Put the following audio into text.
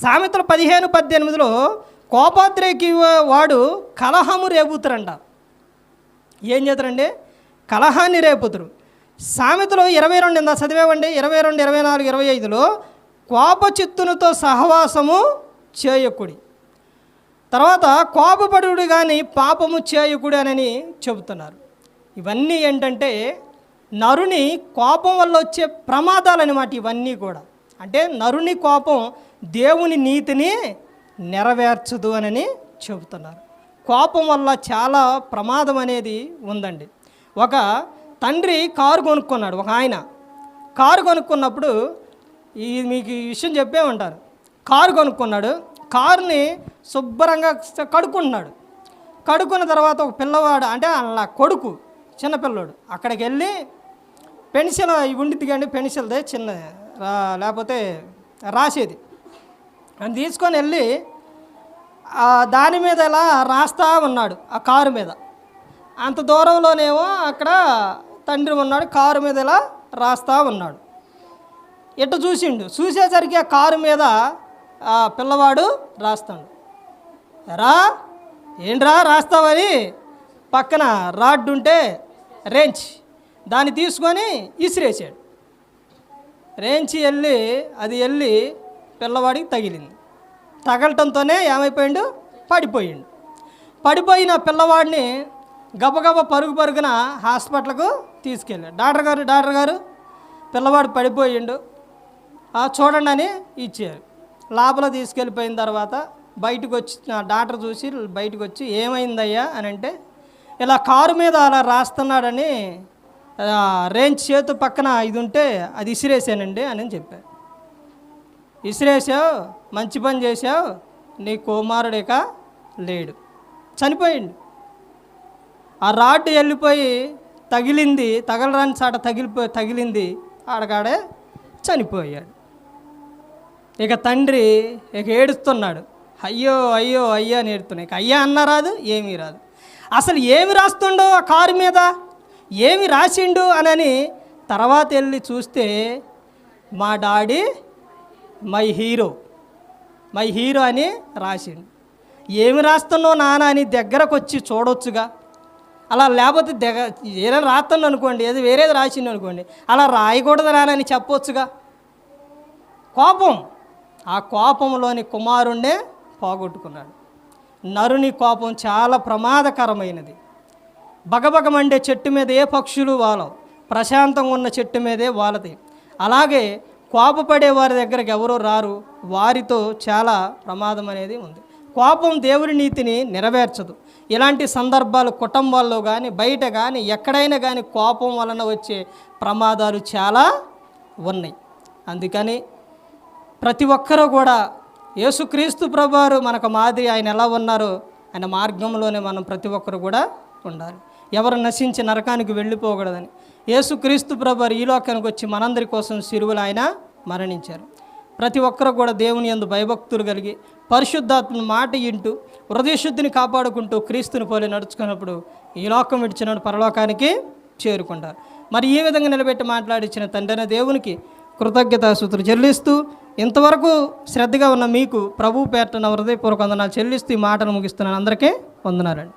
సామెతలు 15:18 కోపాద్రేకి వాడు కలహము రేపుతురంట. ఏం చేస్తారండి? కలహాన్ని రేపుతురు. సామెతలు 22 ఇందా చదివేవండి, 22, 24, 25 కోపచిత్తునితో సహవాసము చేయకుడి. తర్వాత కోపపడుడు కానీ పాపము చేయకుడి అని చెబుతున్నారు. ఇవన్నీ ఏంటంటే నరుని కోపం వల్ల వచ్చే ప్రమాదాలు అన్నమాట. ఇవన్నీ కూడా అంటే నరుని కోపం దేవుని నీతిని నెరవేర్చదు అని చెబుతున్నారు. కోపం వల్ల చాలా ప్రమాదం అనేది ఉందండి. ఒక తండ్రి కారు కొనుక్కున్నాడు. ఒక ఆయన కారు కొనుక్కున్నప్పుడు మీకు ఈ విషయం చెప్పే ఉంటారు. కారు కొనుక్కున్నాడు. కారుని శుభ్రంగా కడుక్కుంటున్నాడు. కడుక్కున్న తర్వాత ఒక పిల్లవాడు అంటే అలా కొడుకు చిన్నపిల్లవాడు అక్కడికి వెళ్ళి పెన్సిల్ ఉండిద్ది కానీ పెన్సిల్దే చిన్న లేకపోతే రాసేది అని తీసుకొని వెళ్ళి దాని మీద ఇలా రాస్తా ఉన్నాడు. ఆ కారు మీద అంత దూరంలోనేమో అక్కడ తండ్రి ఉన్నాడు. కారు మీద ఇలా రాస్తా ఉన్నాడు. ఎటు చూసేసరికి ఆ కారు మీద ఆ పిల్లవాడు రాస్తాడు. ఏంట్రా రాస్తావని పక్కన రాడ్ ఉంటే రేంచ్ దాన్ని తీసుకొని ఇసిరేసాడు. రేంచి వెళ్ళి పిల్లవాడికి తగిలింది. తగలటంతోనే ఏమైపోయిండు? పడిపోయిన పిల్లవాడిని గబగబ పరుగున హాస్పిటల్కు తీసుకెళ్ళాడు. డాక్టర్ గారు పిల్లవాడు పడిపోయిండు చూడండి అని ఇచ్చారు. లోపల తీసుకెళ్ళిపోయిన తర్వాత బయటకు వచ్చి డాక్టర్ చూసి బయటకు వచ్చి ఏమైందయ్యా అని అంటే ఇలా కారు మీద అలా రాస్తున్నాడని రేంజ్ చేతు పక్కన ఇది ఉంటే అది ఇసిరేసానండి అని చెప్పారు. ఇసిరేసావు, మంచి పని చేసావు, నీ కుమారుడిక లేడు, చనిపోయిండు. ఆ రాడ్ వెళ్ళిపోయి తగలరాని చాట తగిలింది, ఆడకాడే చనిపోయాడు. ఇక తండ్రి ఏడుస్తున్నాడు. అయ్యో అయ్యో అయ్యో అని ఏడుతున్నాయి. అయ్యా అన్న రాదు, ఏమీ రాదు. అసలు ఏమి రాస్తుండో ఆ కారు మీద, ఏమి రాసిండు అని తర్వాత వెళ్ళి చూస్తే మా డాడీ మై హీరో అని రాసిండు. ఏమి రాస్తున్నావు నాన్న అని దగ్గరకు వచ్చి చూడొచ్చుగా. అలా లేకపోతే ఏదైనా రాస్తాను అనుకోండి, ఏదో వేరేది రాసిండు అనుకోండి, అలా రాయకూడదు నానని చెప్పొచ్చుగా. ఆ కోపంలోని కుమారుణ్ణే పోగొట్టుకున్నాడు. నరుని కోపం చాలా ప్రమాదకరమైనది. బగబగమండే చెట్టు మీద ఏ పక్షులు వాలవు, ప్రశాంతంగా ఉన్న చెట్టు మీదే వాలతాయి. అలాగే కోపపడే వారి దగ్గరకు ఎవరో రారు, వారితో చాలా ప్రమాదం అనేది ఉంది. కోపం దేవుని నీతిని నెరవేర్చదు. ఇలాంటి సందర్భాలు కుటుంబాల్లో కానీ బయట కానీ ఎక్కడైనా కానీ కోపం వలన వచ్చే ప్రమాదాలు చాలా ఉన్నాయి. అందుకని ప్రతి ఒక్కరూ కూడా యేసుక్రీస్తు ప్రభువారు మనకు మాదిరి. ఆయన ఎలా ఉన్నారో ఆయన మార్గంలోనే మనం ప్రతి ఒక్కరు కూడా ఉండాలి. ఎవరు నశించి నరకానికి వెళ్ళిపోకూడదని యేసుక్రీస్తు ప్రభువారు ఈ లోకానికి వచ్చి మనందరి కోసం సిలువలో ఆయన మరణించారు. ప్రతి ఒక్కరు కూడా దేవుని యందు భయభక్తులు కలిగి పరిశుద్ధాత్మ మాట వింటూ హృదయశుద్ధిని కాపాడుకుంటూ క్రీస్తుని పోలి నడుచుకున్నప్పుడు ఈ లోకం విడిచిన పరలోకానికి చేరుకుంటారు. మరి ఈ విధంగా నిలబెట్టి మాట్లాడించిన తండ్రి దేవునికి కృతజ్ఞతాస్తుతులు చెల్లిస్తూ ఇంతవరకు శ్రద్ధగా ఉన్న మీకు ప్రభు పేరట హృదయపూర్వక వందనాలు చెల్లిస్తూ ఈ మాటను ముగిస్తున్నాను. అందరికీ వందనాలండి.